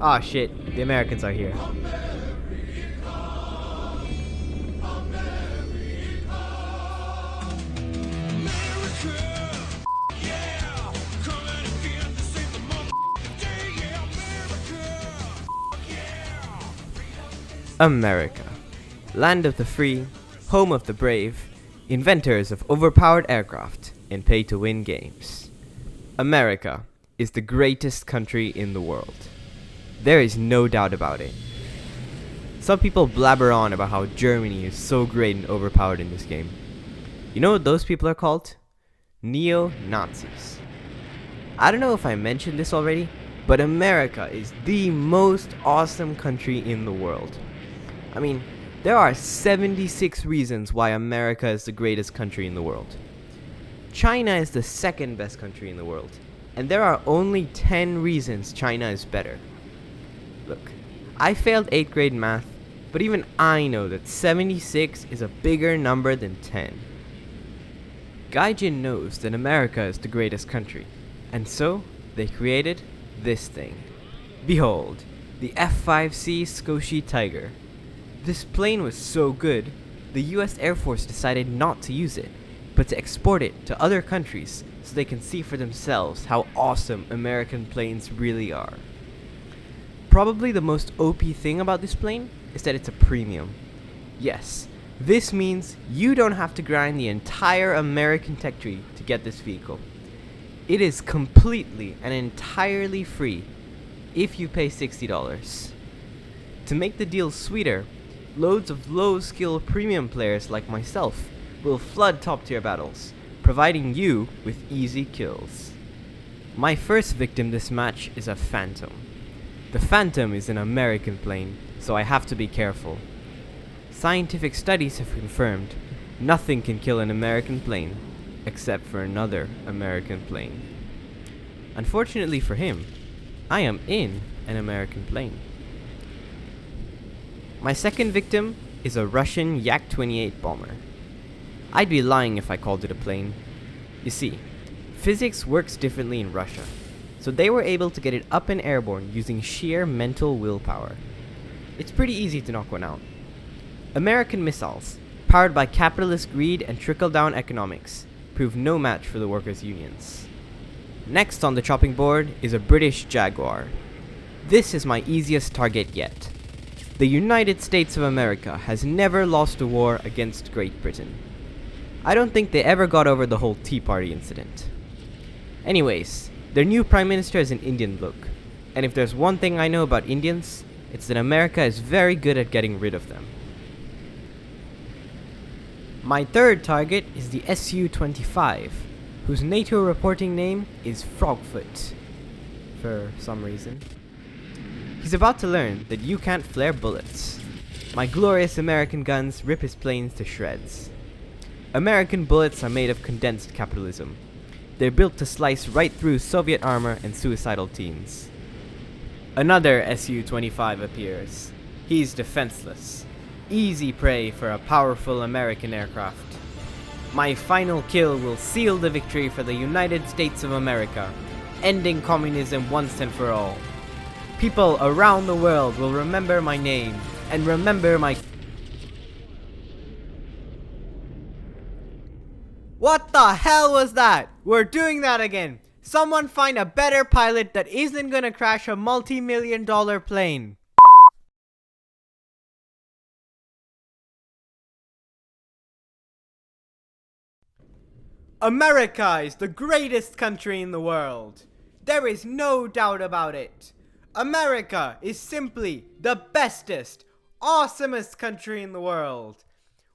Ah shit, the Americans are here. America, land of the free, home of the brave, inventors of overpowered aircraft and pay-to-win games. America is the greatest country in the world. There is no doubt about it. Some people blabber on about how Germany is so great and overpowered in this game. You know what those people are called? Neo-Nazis. I don't know if I mentioned this already, but America is the most awesome country in the world. I mean, there are 76 reasons why America is the greatest country in the world. China is the second best country in the world, and there are only 10 reasons China is better. Look, I failed 8th grade math, but even I know that 76 is a bigger number than 10. Gaijin knows that America is the greatest country, and so they created this thing. Behold, the F-5C Scotia Tiger. This plane was so good, the US Air Force decided not to use it, but to export it to other countries so they can see for themselves how awesome American planes really are. Probably the most OP thing about this plane is that it's a premium. Yes, this means you don't have to grind the entire American tech tree to get this vehicle. It is completely and entirely free if you pay $60. To make the deal sweeter, loads of low-skill premium players like myself will flood top-tier battles, providing you with easy kills. My first victim this match is a Phantom. The Phantom is an American plane, so I have to be careful. Scientific studies have confirmed nothing can kill an American plane except for another American plane. Unfortunately for him, I am in an American plane. My second victim is a Russian Yak-28 bomber. I'd be lying if I called it a plane. You see, physics works differently in Russia, so they were able to get it up and airborne using sheer mental willpower. It's pretty easy to knock one out. American missiles, powered by capitalist greed and trickle-down economics, prove no match for the workers' unions. Next on the chopping board is a British Jaguar. This is my easiest target yet. The United States of America has never lost a war against Great Britain. I don't think they ever got over the whole Tea Party incident. Anyways, their new Prime Minister is an Indian bloke, and if there's one thing I know about Indians, it's that America is very good at getting rid of them. My third target is the Su-25, whose NATO reporting name is Frogfoot, for some reason. He's about to learn that you can't flare bullets. My glorious American guns rip his planes to shreds. American bullets are made of condensed capitalism. They're built to slice right through Soviet armor and suicidal teens. Another Su-25 appears. He's defenseless. Easy prey for a powerful American aircraft. My final kill will seal the victory for the United States of America, ending communism once and for all. People around the world will remember my name and remember my... What the hell was that? We're doing that again. Someone find a better pilot that isn't gonna crash a multi-million-dollar plane. America is the greatest country in the world. There is no doubt about it. America is simply the bestest, awesomest country in the world.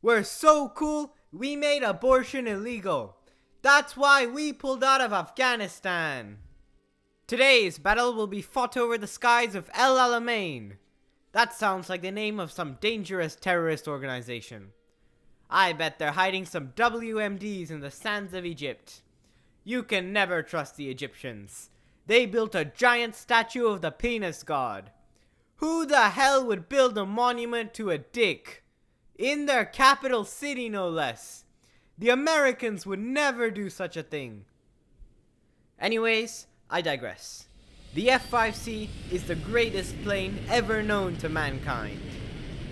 We're so cool, we made abortion illegal. That's why we pulled out of Afghanistan. Today's battle will be fought over the skies of El Alamein. That sounds like the name of some dangerous terrorist organization. I bet they're hiding some WMDs in the sands of Egypt. You can never trust the Egyptians. They built a giant statue of the penis god. Who the hell would build a monument to a dick? In their capital city, no less. The Americans would never do such a thing. Anyways, I digress. The F-5C is the greatest plane ever known to mankind.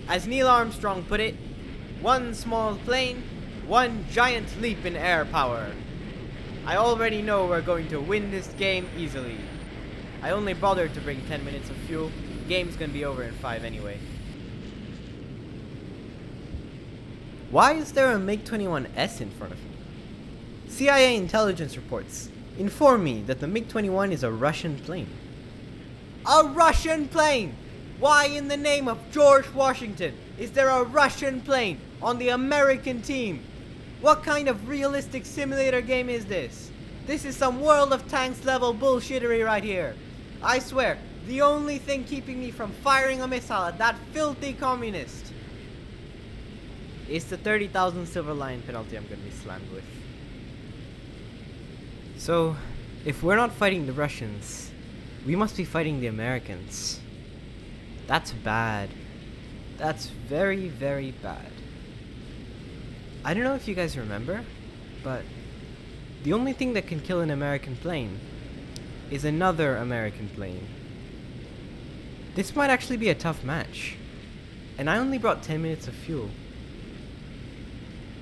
As Neil Armstrong put it, one small plane, one giant leap in air power. I already know we're going to win this game easily. I only bothered to bring 10 minutes of fuel. The game's gonna be over in 5 anyway. Why is there a MiG-21S in front of me? CIA intelligence reports inform me that the MiG-21 is a Russian plane. A Russian plane! Why in the name of George Washington is there a Russian plane on the American team? What kind of realistic simulator game is this? This is some World of Tanks level bullshittery right here. I swear, the only thing keeping me from firing a missile at that filthy communist is the 30,000 silver lion penalty I'm gonna be slammed with. So, if we're not fighting the Russians, we must be fighting the Americans. That's bad. That's very, very bad. I don't know if you guys remember, but the only thing that can kill an American plane is another American plane. This might actually be a tough match, and I only brought 10 minutes of fuel.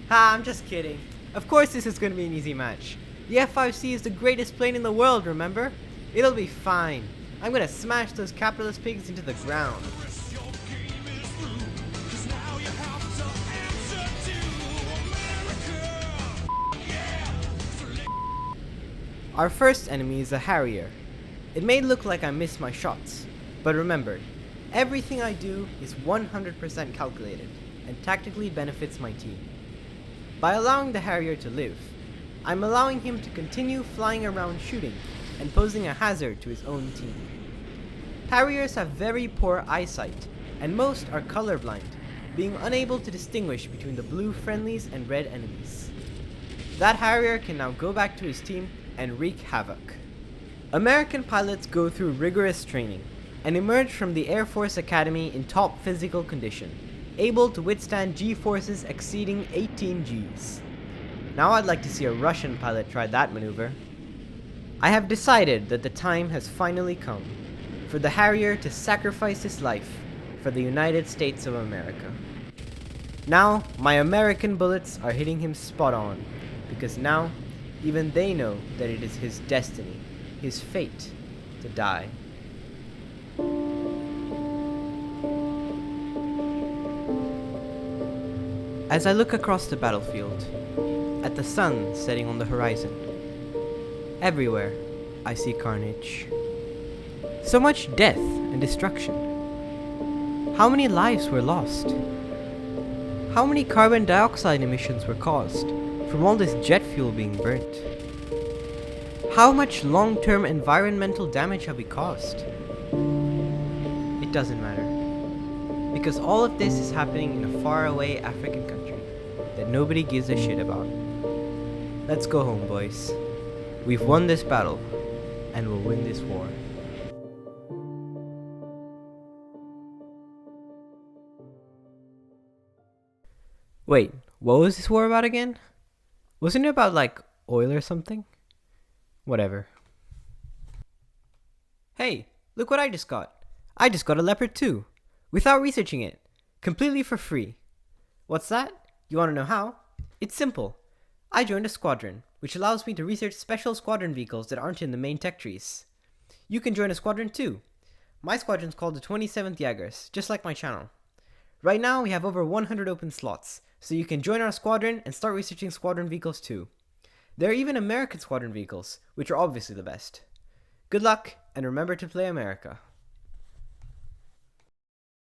Ha, I'm just kidding. Of course this is going to be an easy match. The F-5C is the greatest plane in the world, remember? It'll be fine. I'm going to smash those capitalist pigs into the ground. Our first enemy is a Harrier. It may look like I missed my shots, but remember, everything I do is 100% calculated and tactically benefits my team. By allowing the Harrier to live, I'm allowing him to continue flying around shooting and posing a hazard to his own team. Harriers have very poor eyesight, and most are colorblind, being unable to distinguish between the blue friendlies and red enemies. That Harrier can now go back to his team and wreak havoc. American pilots go through rigorous training and emerge from the Air Force Academy in top physical condition, able to withstand G-forces exceeding 18 Gs. Now I'd like to see a Russian pilot try that maneuver. I have decided that the time has finally come for the Harrier to sacrifice his life for the United States of America. Now, my American bullets are hitting him spot on, because now, even they know that it is his destiny, his fate, to die. As I look across the battlefield, at the sun setting on the horizon, everywhere I see carnage. So much death and destruction. How many lives were lost? How many carbon dioxide emissions were caused from all this jet fuel being burnt? How much long-term environmental damage have we caused? It doesn't matter, because all of this is happening in a faraway African country that nobody gives a shit about. Let's go home, boys. We've won this battle, and we'll win this war. Wait, what was this war about again? Wasn't it about, like, oil or something? Whatever. Hey, look what I just got. I just got a Leopard 2, without researching it, completely for free. What's that? You want to know how? It's simple. I joined a squadron, which allows me to research special squadron vehicles that aren't in the main tech trees. You can join a squadron too. My squadron's called the 27th Jägers, just like my channel. Right now we have over 100 open slots, so you can join our squadron and start researching squadron vehicles too. There are even American squadron vehicles, which are obviously the best. Good luck, and remember to play America.